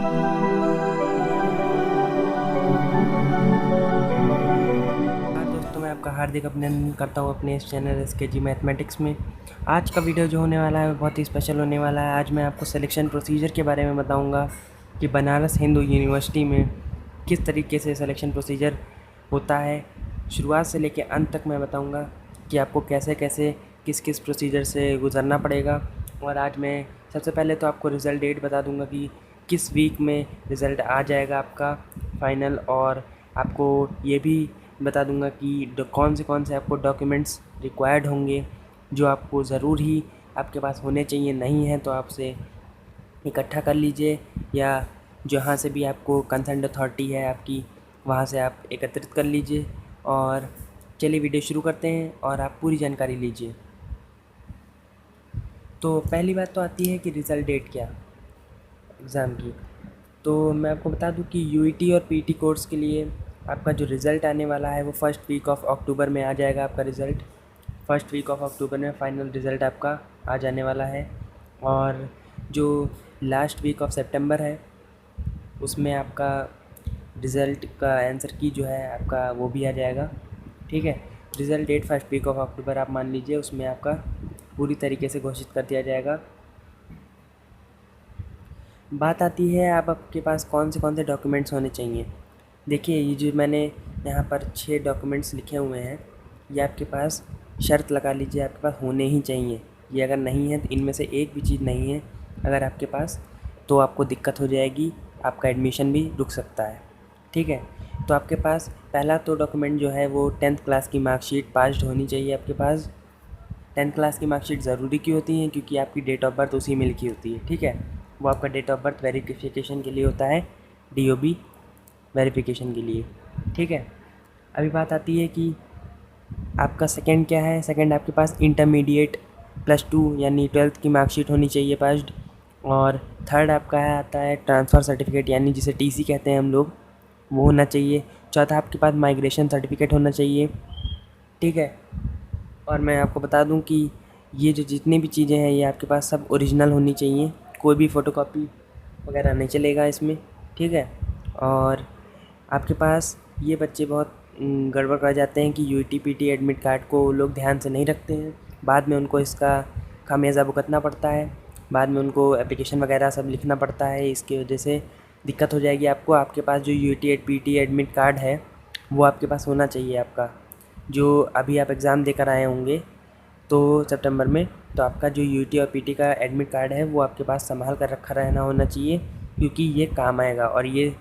दोस्तों, मैं आपका हार्दिक अभिनंदन करता हूँ अपने इस चैनल SKG मैथमेटिक्स में। आज का वीडियो जो होने वाला है वो बहुत ही स्पेशल होने वाला है। आज मैं आपको सिलेक्शन प्रोसीजर के बारे में बताऊँगा कि बनारस हिंदू यूनिवर्सिटी में किस तरीके से सिलेक्शन प्रोसीजर होता है। शुरुआत से लेकर अंत तक मैं बताऊँगा कि आपको कैसे कैसे किस किस प्रोसीजर से गुज़रना पड़ेगा। और आज मैं सबसे पहले तो आपको रिज़ल्ट डेट बता दूँगा कि किस वीक में रिज़ल्ट आ जाएगा आपका फ़ाइनल, और आपको ये भी बता दूंगा कि कौन से आपको डॉक्यूमेंट्स रिक्वायर्ड होंगे जो आपको ज़रूर ही आपके पास होने चाहिए। नहीं है तो आपसे इकट्ठा कर लीजिए, या जहाँ से भी आपको कंसर्न अथॉरिटी है आपकी, वहाँ से आप एकत्रित कर लीजिए। और चलिए वीडियो शुरू करते हैं और आप पूरी जानकारी लीजिए। तो पहली बात तो आती है कि रिज़ल्ट डेट क्या एग्ज़ाम की। तो मैं आपको बता दूं कि UET और PET कोर्स के लिए आपका जो रिज़ल्ट आने वाला है वो फर्स्ट वीक ऑफ अक्टूबर में आ जाएगा। आपका result first week of October में फ़ाइनल रिज़ल्ट आपका आ जाने वाला है। और जो लास्ट वीक ऑफ सितंबर है उसमें आपका रिज़ल्ट का आंसर की जो है आपका वो भी आ जाएगा। ठीक है, result date first week of October आप मान लीजिए, उसमें आपका पूरी तरीके से घोषित कर दिया जाएगा। बात आती है अब आपके पास कौन से डॉक्यूमेंट्स होने चाहिए। देखिए, ये जो मैंने यहाँ पर 6 डॉक्यूमेंट्स लिखे हुए हैं, ये आपके पास शर्त लगा लीजिए आपके पास होने ही चाहिए। ये अगर नहीं है तो इनमें से एक भी चीज़ नहीं है अगर आपके पास, तो आपको दिक्कत हो जाएगी, आपका एडमिशन भी रुक सकता है। ठीक है, तो आपके पास पहला तो डॉक्यूमेंट जो है वो 10th क्लास की मार्कशीट पास्ड होनी चाहिए आपके पास। 10th क्लास की मार्कशीट ज़रूरी क्यों होती है? क्योंकि आपकी डेट ऑफ बर्थ उसी में लिखी होती है। ठीक है, वो आपका डेट ऑफ बर्थ वेरिफिकेशन के लिए होता है, DOB वेरिफिकेशन के लिए। ठीक है, अभी बात आती है कि आपका सेकंड क्या है। सेकंड आपके पास इंटरमीडिएट +2 यानी 12th की मार्कशीट होनी चाहिए पास्ड। और थर्ड आपका है आता है ट्रांसफ़र सर्टिफिकेट यानी जिसे TC कहते हैं हम लोग, वो होना चाहिए। चौथा आपके पास माइग्रेशन सर्टिफिकेट होना चाहिए। ठीक है, और मैं आपको बता दूं कि ये जो जितनी भी चीज़ें हैं ये आपके पास सब ओरिजिनल होनी चाहिए, कोई भी फ़ोटोकॉपी वगैरह नहीं चलेगा इसमें। ठीक है, और आपके पास ये बच्चे बहुत गड़बड़ कर जाते हैं कि UET PT एडमिट कार्ड को लोग ध्यान से नहीं रखते हैं, बाद में उनको इसका खामियाजा भुगतना पड़ता है, बाद में उनको एप्लीकेशन वगैरह सब लिखना पड़ता है। इसकी वजह से दिक्कत हो जाएगी आपको। आपके पास जो UET PT एडमिट कार्ड है वो आपके पास होना चाहिए आपका, जो अभी आप एग्ज़ाम देकर आए होंगे तो सितंबर में, तो आपका जो UET और PT का एडमिट कार्ड है वो आपके पास संभाल कर रखा रहना होना चाहिए, क्योंकि ये काम आएगा। और ये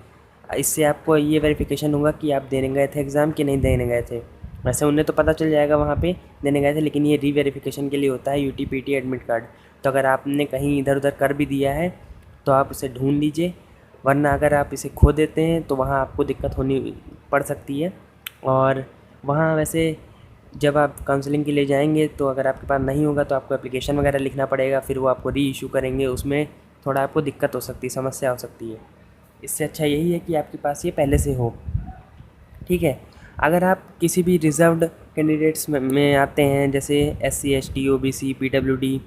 इससे आपको ये वेरिफिकेशन होगा कि आप देने गए थे एग्ज़ाम कि नहीं देने गए थे। वैसे उन्हें तो पता चल जाएगा वहाँ पे देने गए थे, लेकिन ये रीवेरिफिकेशन के लिए होता है UET PT एडमिट कार्ड। तो अगर आपने कहीं इधर उधर कर भी दिया है तो आप उसे ढूंढ लीजिए, वरना अगर आप इसे खो देते हैं तो वहाँ आपको दिक्कत होनी पड़ सकती है। और वहाँ वैसे जब आप काउंसलिंग के लिए जाएंगे तो अगर आपके पास नहीं होगा तो आपको एप्लीकेशन वगैरह लिखना पड़ेगा, फिर वो आपको री-इशू करेंगे, उसमें थोड़ा आपको दिक्कत हो सकती है, समस्या हो सकती है। इससे अच्छा यही है कि आपके पास ये पहले से हो। ठीक है, अगर आप किसी भी रिज़र्व्ड कैंडिडेट्स में आते हैं, जैसे SC ST OBC PWD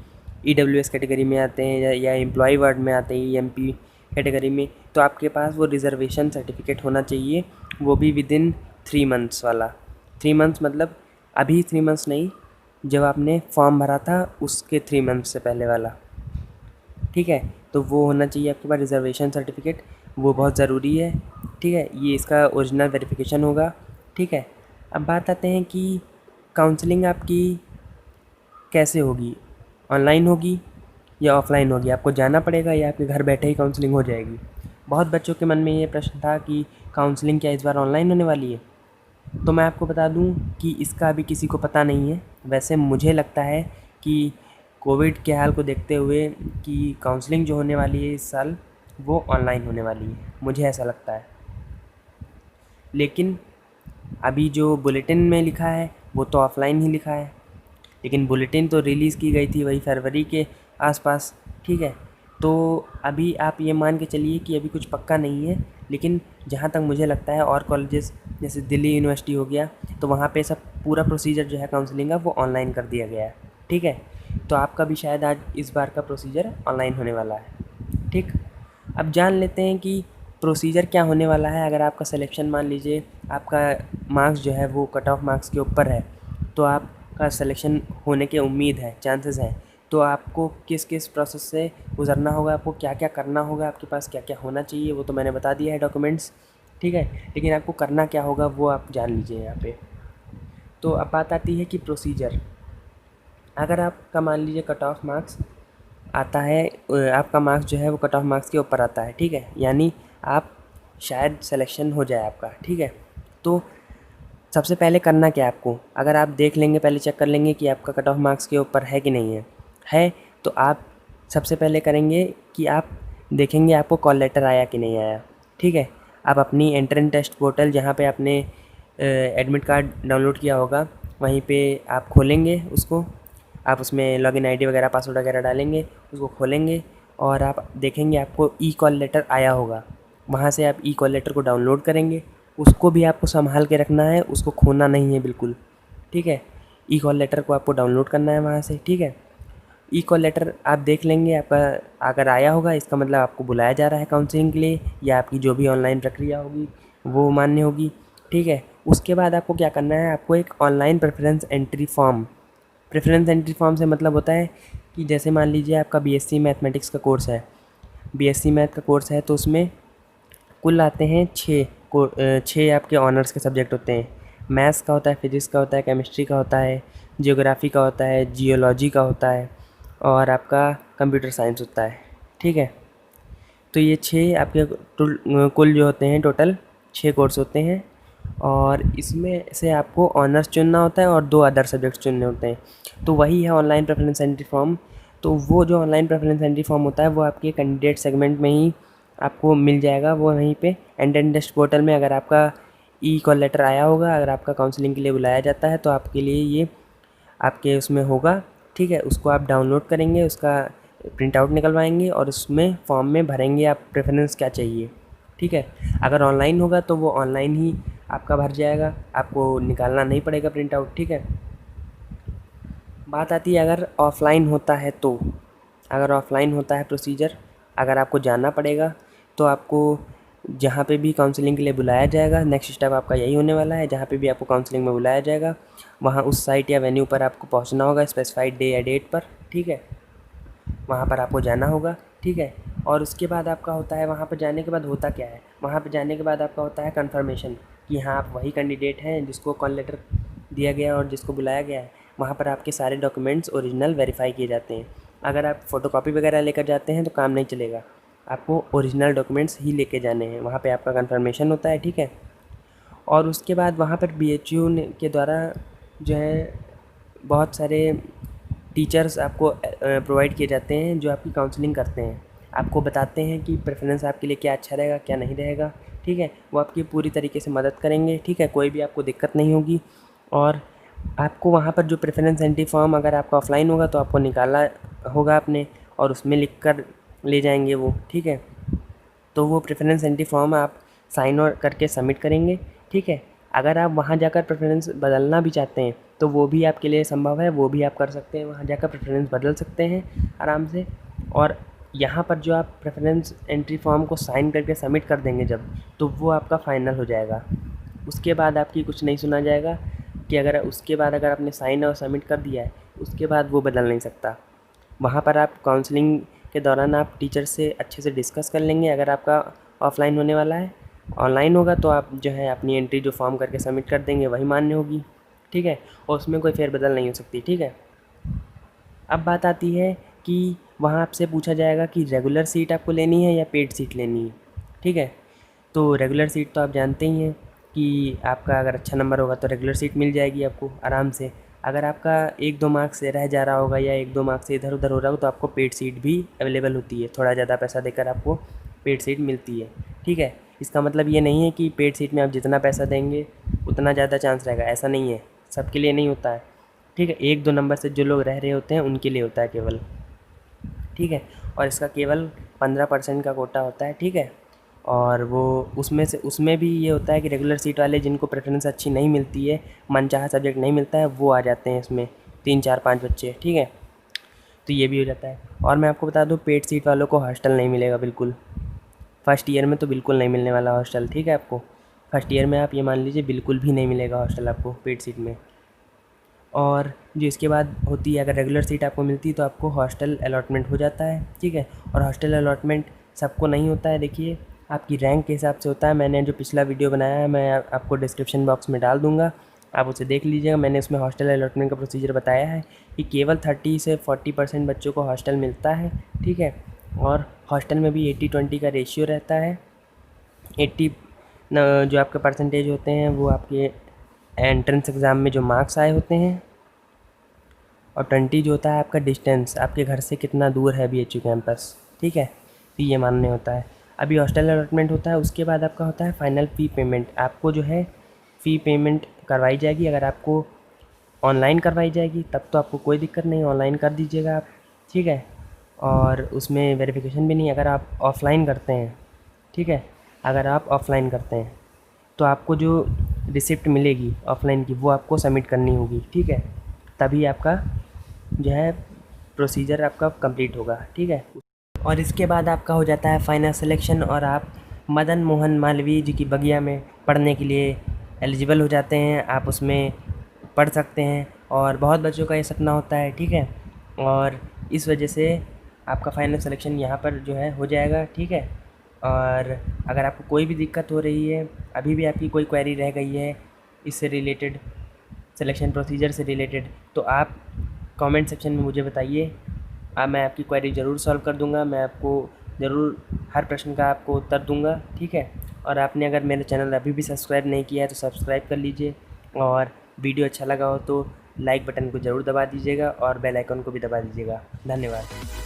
EWS category में आते हैं, या एम्प्लॉय वार्ड में आते हैं EMP कैटेगरी में, तो आपके पास वो रिज़र्वेशन सर्टिफिकेट होना चाहिए, वो भी विदिन 3 मंथ्स वाला। 3 मंथ्स मतलब अभी 3 मंथ्स नहीं, जब आपने फॉर्म भरा था उसके 3 मंथ्स से पहले वाला। ठीक है, तो वो होना चाहिए आपके पास रिज़र्वेशन सर्टिफिकेट, वो बहुत ज़रूरी है। ठीक है, ये इसका ओरिजिनल वेरिफिकेशन होगा। ठीक है, अब बात आते हैं कि काउंसलिंग आपकी कैसे होगी, ऑनलाइन होगी या ऑफ़लाइन होगी, आपको जाना पड़ेगा या आपके घर बैठे ही काउंसलिंग हो जाएगी। बहुत बच्चों के मन में ये प्रश्न था कि काउंसलिंग क्या इस बार ऑनलाइन होने वाली है। तो मैं आपको बता दूं कि इसका अभी किसी को पता नहीं है। वैसे मुझे लगता है कि कोविड के हाल को देखते हुए कि काउंसलिंग जो होने वाली है इस साल वो ऑनलाइन होने वाली है, मुझे ऐसा लगता है। लेकिन अभी जो बुलेटिन में लिखा है वो तो ऑफ़लाइन ही लिखा है, लेकिन बुलेटिन तो रिलीज़ की गई थी वही फरवरी के आसपास। ठीक है, तो अभी आप ये मान के चलिए कि अभी कुछ पक्का नहीं है, लेकिन जहाँ तक मुझे लगता है और कॉलेजेस जैसे दिल्ली यूनिवर्सिटी हो गया, तो वहाँ पे सब पूरा प्रोसीजर जो है काउंसलिंग का वो ऑनलाइन कर दिया गया है। ठीक है, तो आपका भी शायद आज इस बार का प्रोसीजर ऑनलाइन होने वाला है। ठीक, अब जान लेते हैं कि प्रोसीजर क्या होने वाला है। अगर आपका सिलेक्शन मान लीजिए आपका मार्क्स जो है वो कट ऑफ मार्क्स के ऊपर है, तो आपका सिलेक्शन होने की उम्मीद है, चांसेस हैं। तो आपको किस किस प्रोसेस से गुजरना होगा, आपको क्या क्या करना होगा, आपके पास क्या क्या होना चाहिए, वो तो मैंने बता दिया है डॉक्यूमेंट्स, ठीक है। लेकिन आपको करना क्या होगा वो आप जान लीजिए यहाँ पे। तो अब बात आती है कि प्रोसीजर। अगर आपका मान लीजिए कट ऑफ मार्क्स आता है, आपका मार्क्स जो है वो कट ऑफ मार्क्स के ऊपर आता है, ठीक है, यानी आप शायद सिलेक्शन हो जाए आपका, ठीक है। तो सबसे पहले करना क्या है आपको, अगर आप देख लेंगे, पहले चेक कर लेंगे कि आपका कट ऑफ मार्क्स के ऊपर है कि नहीं है तो आप सबसे पहले करेंगे कि आप देखेंगे आपको कॉल लेटर आया कि नहीं आया, ठीक है। आप अपनी एंट्रेंस टेस्ट पोर्टल जहाँ पे आपने एडमिट कार्ड डाउनलोड किया होगा वहीं पे आप खोलेंगे उसको, आप उसमें लॉगिन आईडी वगैरह पासवर्ड वगैरह डालेंगे, उसको खोलेंगे और आप देखेंगे आपको ई कॉल लेटर आया होगा। वहाँ से आप ई कॉल लेटर को डाउनलोड करेंगे, उसको भी आपको संभाल के रखना है, उसको खोना नहीं है बिल्कुल, ठीक है। ई कॉल लेटर को आपको डाउनलोड करना है वहाँ से, ठीक है। ई कॉल लेटर आप देख लेंगे, आपका अगर आया होगा इसका मतलब आपको बुलाया जा रहा है काउंसलिंग के लिए, या आपकी जो भी ऑनलाइन प्रक्रिया होगी वो मान्य होगी, ठीक है। उसके बाद आपको क्या करना है, आपको एक ऑनलाइन प्रेफरेंस एंट्री फॉर्म से मतलब होता है कि जैसे मान लीजिए आपका बीएससी मैथमेटिक्स का कोर्स है, बीएससी मैथ का कोर्स है, तो उसमें कुल आते हैं 6 आपके ऑनर्स के सब्जेक्ट होते हैं। मैथ्स का होता है, फिजिक्स का होता है, केमिस्ट्री का होता है, जियोग्राफी का होता है, जियोलॉजी का होता है और आपका कंप्यूटर साइंस होता है, ठीक है। तो ये 6 आपके कुल जो होते हैं, टोटल 6 कोर्स होते हैं और इसमें से आपको ऑनर्स चुनना होता है और 2 अदर सब्जेक्ट्स चुनने होते हैं। तो वही है ऑनलाइन प्रेफरेंस एंट्री फॉर्म। तो वो जो ऑनलाइन प्रेफरेंस एंट्री फॉर्म होता है वो आपके कैंडिडेट सेगमेंट में ही आपको मिल जाएगा, वो वहीं पे एंट्रेंस टेस्ट पोर्टल में। अगर आपका ई कॉल लेटर आया होगा, अगर आपका काउंसलिंग के लिए बुलाया जाता है तो आपके लिए ये आपके उसमें होगा, ठीक है। उसको आप डाउनलोड करेंगे, उसका प्रिंट आउट निकलवाएंगे और उसमें फॉर्म में भरेंगे आप प्रेफरेंस क्या चाहिए, ठीक है। अगर ऑनलाइन होगा तो वो ऑनलाइन ही आपका भर जाएगा, आपको निकालना नहीं पड़ेगा प्रिंट आउट, ठीक है। बात आती है अगर ऑफ़लाइन होता है तो, अगर ऑफ़लाइन होता है प्रोसीजर, अगर आपको जाना पड़ेगा तो आपको जहाँ पे भी काउंसलिंग के लिए बुलाया जाएगा, नेक्स्ट स्टेप आपका यही होने वाला है, जहाँ पे भी आपको काउंसलिंग में बुलाया जाएगा वहाँ उस साइट या वेन्यू पर आपको पहुँचना होगा स्पेसिफाइड डे या डेट पर, ठीक है। वहाँ पर आपको जाना होगा, ठीक है। और उसके बाद आपका होता है, वहाँ पर जाने के बाद होता क्या है, वहाँ पर जाने के बाद आपका होता है कन्फर्मेशन कि हाँ आप वही कैंडिडेट हैं जिसको कॉल लेटर दिया गया और जिसको बुलाया गया है। वहाँ पर आपके सारे डॉक्यूमेंट्स ओरिजिनल वेरीफाई किए जाते हैं। अगर आप फ़ोटोकॉपी वगैरह लेकर जाते हैं तो काम नहीं चलेगा, आपको ओरिजिनल डॉक्यूमेंट्स ही लेके जाने हैं। वहाँ पे आपका कन्फर्मेशन होता है, ठीक है। और उसके बाद वहाँ पर बीएचयू के द्वारा जो है बहुत सारे टीचर्स आपको प्रोवाइड किए जाते हैं जो आपकी काउंसलिंग करते हैं, आपको बताते हैं कि प्रेफरेंस आपके लिए क्या अच्छा रहेगा क्या नहीं रहेगा, ठीक है। वो आपकी पूरी तरीके से मदद करेंगे, ठीक है, कोई भी आपको दिक्कत नहीं होगी। और आपको वहाँ पर जो प्रेफरेंस एंट्री फॉर्म अगर आपका ऑफलाइन होगा तो आपको निकाला होगा आपने और उसमें लिख कर ले जाएंगे वो, ठीक है। तो वो प्रेफरेंस एंट्री फॉर्म आप साइन और करके सबमिट करेंगे, ठीक है। अगर आप वहाँ जाकर प्रेफरेंस बदलना भी चाहते हैं तो वो भी आपके लिए संभव है, वो भी आप कर सकते हैं, वहाँ जाकर प्रेफरेंस बदल सकते हैं आराम से। और यहाँ पर जो आप प्रेफरेंस एंट्री फॉर्म को साइन करके सबमिट कर देंगे जब, तो वो आपका फ़ाइनल हो जाएगा। उसके बाद आपकी कुछ नहीं सुना जाएगा कि अगर उसके बाद अगर आपने साइन और सबमिट कर दिया है उसके बाद वो बदल नहीं सकता। वहाँ पर आप काउंसलिंग के दौरान आप टीचर से अच्छे से डिस्कस कर लेंगे। अगर आपका ऑफ़लाइन होने वाला है, ऑनलाइन होगा तो आप जो है अपनी एंट्री जो फॉर्म करके सबमिट कर देंगे वही मान्य होगी, ठीक है। और उसमें कोई फेरबदल नहीं हो सकती, ठीक है। अब बात आती है कि वहाँ आपसे पूछा जाएगा कि रेगुलर सीट आपको लेनी है या पेड सीट लेनी है, ठीक है। तो रेगुलर सीट तो आप जानते ही हैं कि आपका अगर अच्छा नंबर होगा तो रेगुलर सीट मिल जाएगी आपको आराम से। अगर आपका 1-2 मार्क्स से रह जा रहा होगा या 1-2 मार्क्स से इधर उधर हो रहा हो तो आपको पेड सीट भी अवेलेबल होती है, थोड़ा ज़्यादा पैसा देकर आपको पेड सीट मिलती है, ठीक है। इसका मतलब ये नहीं है कि पेड सीट में आप जितना पैसा देंगे उतना ज़्यादा चांस रहेगा, ऐसा नहीं है, सबके लिए नहीं होता है, ठीक है। 1-2 नंबर से जो लोग रह रहे होते हैं उनके लिए होता है केवल, ठीक है। और इसका केवल 15% का कोटा होता है, ठीक है। और वो उसमें भी ये होता है कि रेगुलर सीट वाले जिनको प्रेफरेंस अच्छी नहीं मिलती है, मनचाहा सब्जेक्ट नहीं मिलता है, वो आ जाते हैं इसमें 3-4-5 बच्चे, ठीक है। तो ये भी हो जाता है। और मैं आपको बता दूं पेड सीट वालों को हॉस्टल नहीं मिलेगा बिल्कुल, फर्स्ट ईयर में तो बिल्कुल नहीं मिलने वाला हॉस्टल, ठीक है। आपको फर्स्ट ईयर में आप ये मान लीजिए बिल्कुल भी नहीं मिलेगा हॉस्टल आपको पेड सीट में। और जो इसके बाद होती है, अगर रेगुलर सीट आपको मिलती है तो आपको हॉस्टल अलॉटमेंट हो जाता है, ठीक है। और हॉस्टल अलॉटमेंट सबको नहीं होता है, देखिए आपकी रैंक के हिसाब से होता है। मैंने जो पिछला वीडियो बनाया है मैं आपको डिस्क्रिप्शन बॉक्स में डाल दूँगा, आप उसे देख लीजिएगा। मैंने उसमें हॉस्टल अलॉटमेंट का प्रोसीजर बताया है कि केवल 30 से 40% बच्चों को हॉस्टल मिलता है, ठीक है। और हॉस्टल में भी 80-20 का रेशियो रहता है। 80 जो आपके परसेंटेज होते हैं वो आपके एंट्रेंस एग्ज़ाम में जो मार्क्स आए होते हैं, और 20 जो होता है आपका डिस्टेंस, आपके घर से कितना दूर है BHU कैंपस, ठीक है। तो ये मानने होता है। अभी हॉस्टल अलॉटमेंट होता है, उसके बाद आपका होता है फाइनल फ़ी पेमेंट। आपको जो है फ़ी पेमेंट करवाई जाएगी। अगर आपको ऑनलाइन करवाई जाएगी तब तो आपको कोई दिक्कत नहीं, ऑनलाइन कर दीजिएगा आप, ठीक है। और उसमें वेरिफिकेशन भी नहीं। अगर आप ऑफ़लाइन करते हैं, ठीक है, अगर आप ऑफ़लाइन करते हैं तो आपको जो रिसिप्ट मिलेगी ऑफ़लाइन की वो आपको सबमिट करनी होगी, ठीक है। तभी आपका जो है प्रोसीजर आपका कंप्लीट होगा, ठीक है। और इसके बाद आपका हो जाता है फाइनल सिलेक्शन और आप मदन मोहन मालवीय जी की बगिया में पढ़ने के लिए एलिजिबल हो जाते हैं। आप उसमें पढ़ सकते हैं और बहुत बच्चों का ये सपना होता है, ठीक है। और इस वजह से आपका फाइनल सिलेक्शन यहाँ पर जो है हो जाएगा, ठीक है। और अगर आपको कोई भी दिक्कत हो रही है, अभी भी आपकी कोई क्वेरी रह गई है इससे रिलेटेड, सिलेक्शन प्रोसीजर से रिलेटेड, तो आप कमेंट सेक्शन में मुझे बताइए। मैं आपकी क्वेरी ज़रूर सॉल्व कर दूंगा। मैं आपको ज़रूर हर प्रश्न का आपको उत्तर दूंगा, ठीक है। और आपने अगर मेरे चैनल अभी भी सब्सक्राइब नहीं किया है तो सब्सक्राइब कर लीजिए, और वीडियो अच्छा लगा हो तो लाइक बटन को ज़रूर दबा दीजिएगा और बेल आइकन को भी दबा दीजिएगा। धन्यवाद।